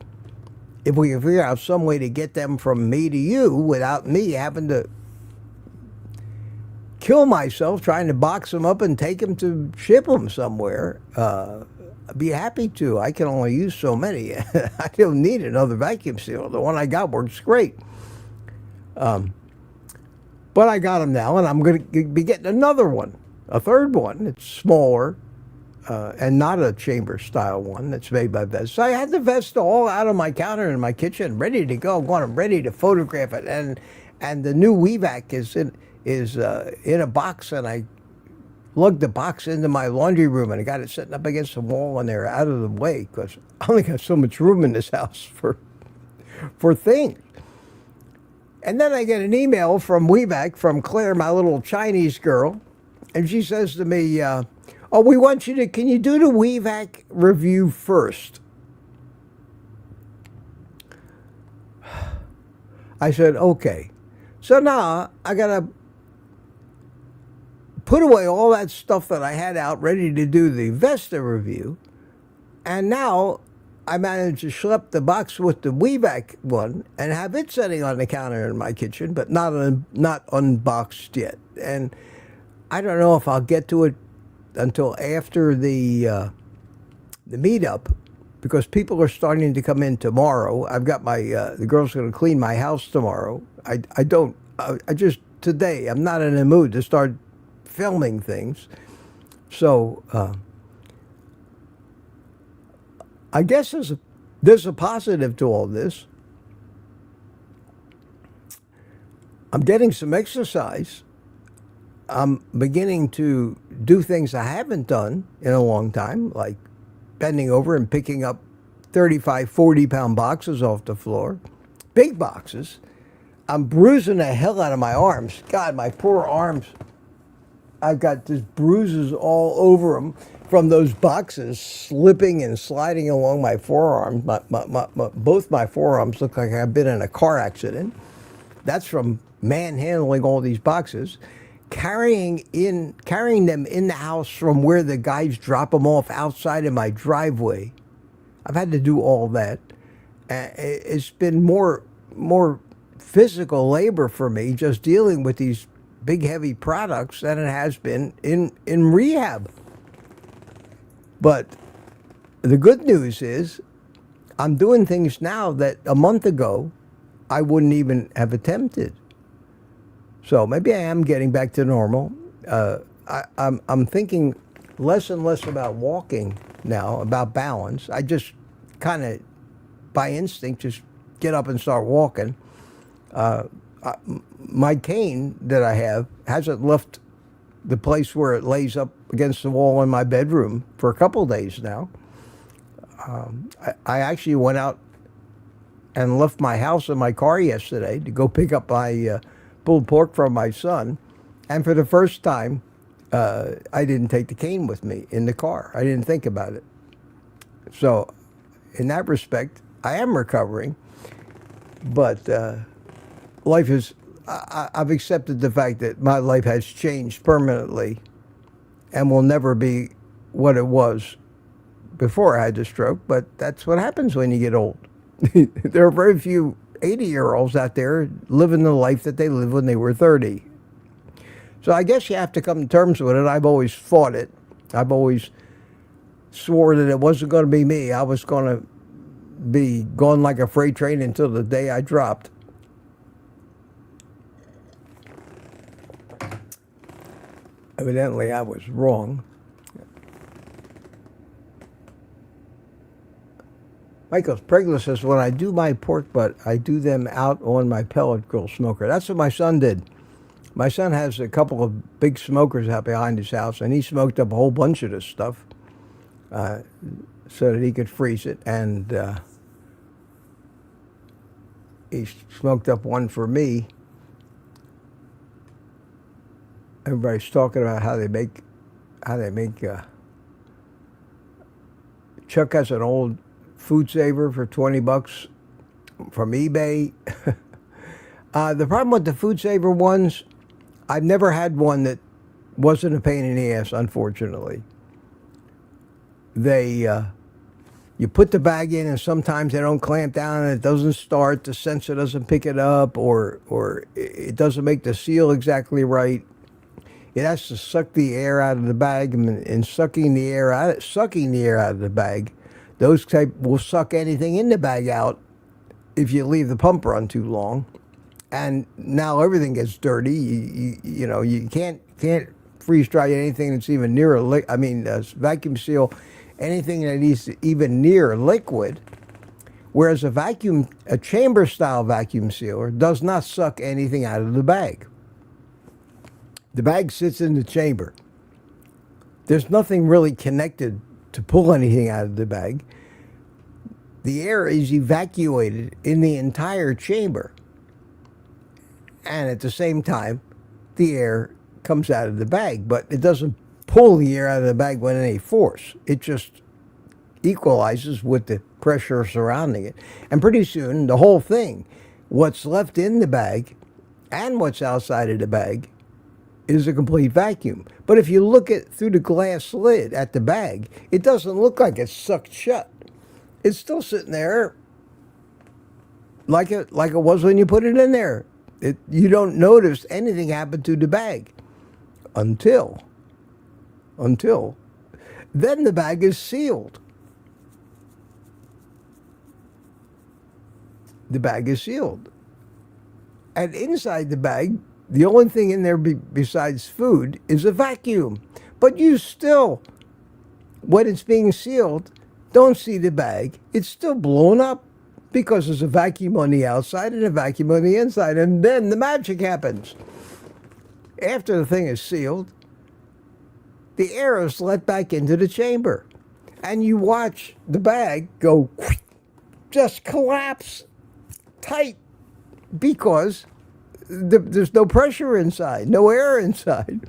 If we can figure out some way to get them from me to you without me having to kill myself trying to box them up and take them to ship them somewhere, I'd be happy to. I can only use so many. I don't need another vacuum sealer. The one I got works great. But I got them now, and I'm going to be getting another one, a third one. It's smaller and not a chamber-style one that's made by Vesta. So I had the Vesta all out on my counter in my kitchen, ready to go. I'm ready to photograph it. And the new WeVac is in a box, and I lugged the box into my laundry room, and I got it sitting up against the wall, and they're out of the way because I only got so much room in this house for things. And then I get an email from WeVac, from Claire, my little Chinese girl, and she says to me, oh, we want you to, can you do the WeVac review first? I said, okay. So now I got to put away all that stuff that I had out ready to do the Vesta review, and now I managed to schlep the box with the WeVac one and have it sitting on the counter in my kitchen, but not unboxed yet. And I don't know if I'll get to it until after the meetup, because people are starting to come in tomorrow. I've got my the girl's going to clean my house tomorrow. I just today I'm not in the mood to start filming things, so. I guess there's a positive to all this. I'm getting some exercise. I'm beginning to do things I haven't done in a long time, like bending over and picking up 35, 40-pound boxes off the floor. Big boxes. I'm bruising the hell out of my arms. God, my poor arms. I've got just bruises all over them from those boxes slipping and sliding along my forearms. Both my forearms look like I've been in a car accident. That's from manhandling all these boxes, carrying them in the house from where the guys drop them off outside in my driveway. I've had to do all that. It's been more physical labor for me just dealing with these big heavy products than it has been in rehab. But the good news is I'm doing things now that a month ago I wouldn't even have attempted. So maybe I am getting back to normal. I'm thinking less and less about walking now, about balance. I just kind of, by instinct, just get up and start walking. My cane that I have hasn't left the place where it lays up against the wall in my bedroom for a couple days now. I actually went out and left my house in my car yesterday to go pick up my pulled pork from my son. And for the first time, I didn't take the cane with me in the car. I didn't think about it. So in that respect, I am recovering. But life is... I've accepted the fact that my life has changed permanently and will never be what it was before I had the stroke, but that's what happens when you get old. There are very few 80-year-olds out there living the life that they lived when they were 30. So I guess you have to come to terms with it. I've always fought it. I've always swore that it wasn't going to be me. I was going to be going like a freight train until the day I dropped. Evidently, I was wrong. Michael Pregler says, when I do my pork butt, I do them out on my pellet grill smoker. That's what my son did. My son has a couple of big smokers out behind his house, and he smoked up a whole bunch of this stuff so that he could freeze it. And he smoked up one for me. Everybody's talking about how they make Chuck has an old food saver for $20 from eBay. The problem with the food saver ones, I've never had one that wasn't a pain in the ass, unfortunately. You put the bag in, and sometimes they don't clamp down, and it doesn't start. The sensor doesn't pick it up, or it doesn't make the seal exactly right. It has to suck the air out of the bag, and sucking the air out of the bag, those type will suck anything in the bag out if you leave the pump run too long. And now everything gets dirty. You can't freeze dry anything that's even near vacuum seal anything that is even near liquid. Whereas a chamber style vacuum sealer does not suck anything out of the bag. The bag sits in the chamber. There's nothing really connected to pull anything out of the bag. The air is evacuated in the entire chamber. And at the same time, the air comes out of the bag, but it doesn't pull the air out of the bag with any force. It just equalizes with the pressure surrounding it. And pretty soon, the whole thing, what's left in the bag and what's outside of the bag, is a complete vacuum. But if you look through the glass lid at the bag, it doesn't look like it's sucked shut. It's still sitting there like it was when you put it in there. You don't notice anything happened to the bag until then the bag is sealed. The bag is sealed. And inside the bag, the only thing in there besides food is a vacuum. But you still, when it's being sealed, don't see the bag. It's still blown up because there's a vacuum on the outside and a vacuum on the inside. And then the magic happens. After the thing is sealed, the air is let back into the chamber. And you watch the bag go just collapse tight because there's no pressure inside, no air inside.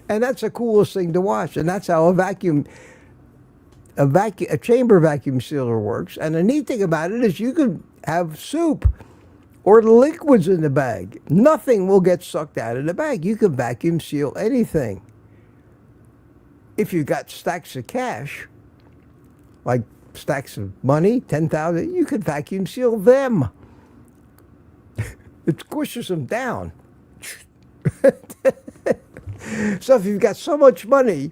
And that's the coolest thing to watch. And that's how a chamber vacuum sealer works. And the neat thing about it is you can have soup or liquids in the bag. Nothing will get sucked out of the bag. You can vacuum seal anything. If you've got stacks of cash, like stacks of money, 10,000, you could vacuum seal them. It squishes them down. So if you've got so much money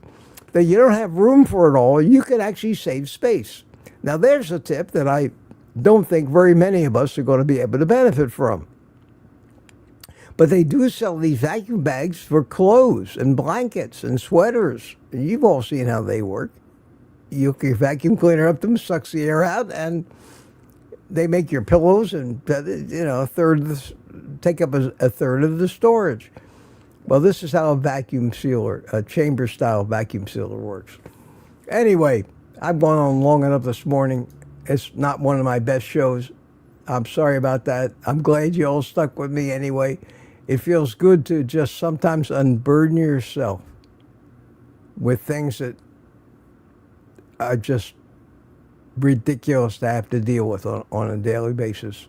that you don't have room for it all, you can actually save space. Now there's a tip that I don't think very many of us are going to be able to benefit from. But they do sell these vacuum bags for clothes and blankets and sweaters. You've all seen how they work. You hook your vacuum cleaner up to them, sucks the air out, and they make your pillows and take up a third of the storage. Well, this is how a vacuum sealer, a chamber-style vacuum sealer works. Anyway, I've gone on long enough this morning. It's not one of my best shows. I'm sorry about that. I'm glad you all stuck with me anyway. It feels good to just sometimes unburden yourself with things that are just ridiculous to have to deal with on a daily basis.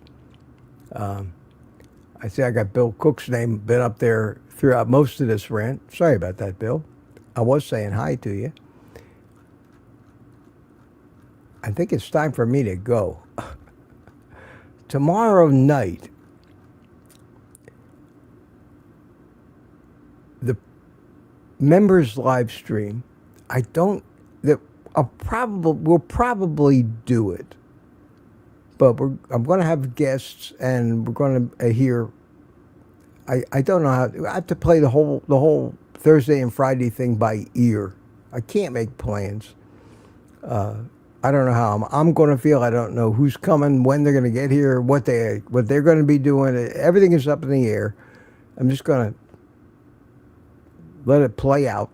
I see I got Bill Cook's name been up there throughout most of this rant. Sorry about that, Bill. I was saying hi to you. I think it's time for me to go. Tomorrow night, the members live stream, we'll probably do it. But I'm going to have guests, and we're going to hear. I don't know how. I have to play the whole Thursday and Friday thing by ear. I can't make plans. I don't know how I'm going to feel. I don't know who's coming, when they're going to get here, what they're going to be doing. Everything is up in the air. I'm just going to let it play out.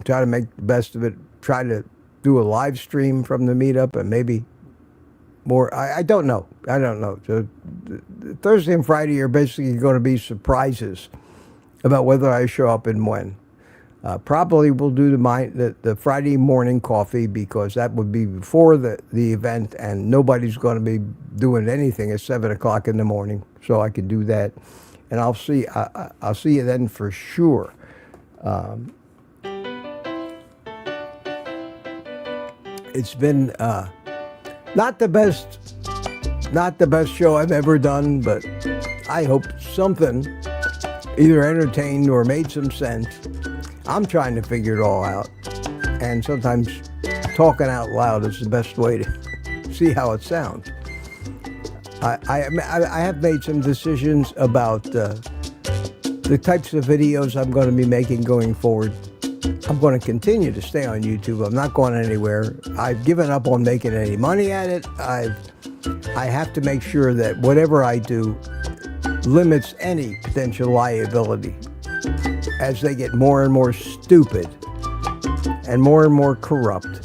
Try to make the best of it. Try to do a live stream from the meetup, and maybe more. I don't know. So Thursday and Friday are basically going to be surprises about whether I show up and when. Probably we'll do the Friday morning coffee, because that would be before the event, and nobody's going to be doing anything at 7 o'clock in the morning, so I can do that. And I'll see you then for sure. It's been not the best show I've ever done, but I hope something either entertained or made some sense. I'm trying to figure it all out, and sometimes talking out loud is the best way to see how it sounds. I have made some decisions about the types of videos I'm going to be making going forward. I'm going to continue to stay on YouTube. I'm not going anywhere. I've given up on making any money at it. I have to make sure that whatever I do limits any potential liability as they get more and more stupid and more corrupt,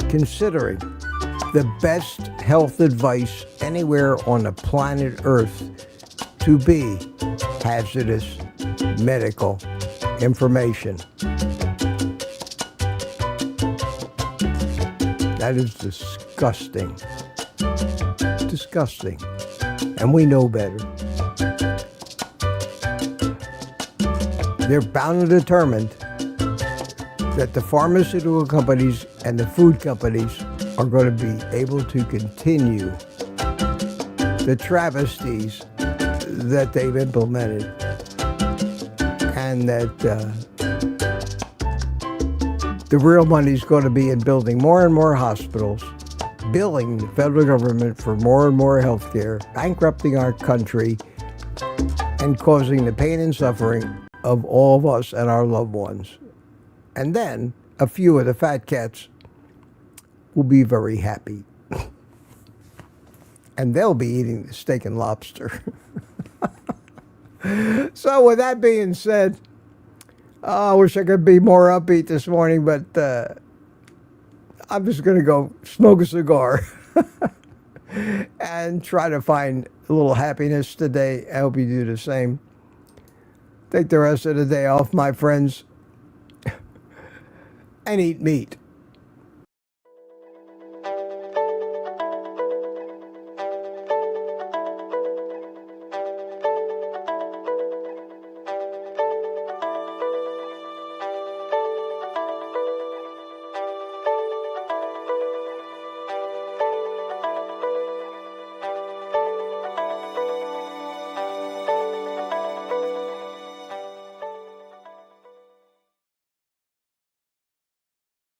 considering the best health advice anywhere on the planet Earth to be hazardous medical information. That is disgusting. Disgusting. And we know better. They're bound and determined that the pharmaceutical companies and the food companies are going to be able to continue the travesties that they've implemented, and that the real money is going to be in building more and more hospitals, billing the federal government for more and more health care, bankrupting our country, and causing the pain and suffering of all of us and our loved ones. And then a few of the fat cats will be very happy. And they'll be eating the steak and lobster. So with that being said, I wish I could be more upbeat this morning, but I'm just going to go smoke a cigar and try to find a little happiness today. I hope you do the same. Take the rest of the day off, my friends, and eat meat.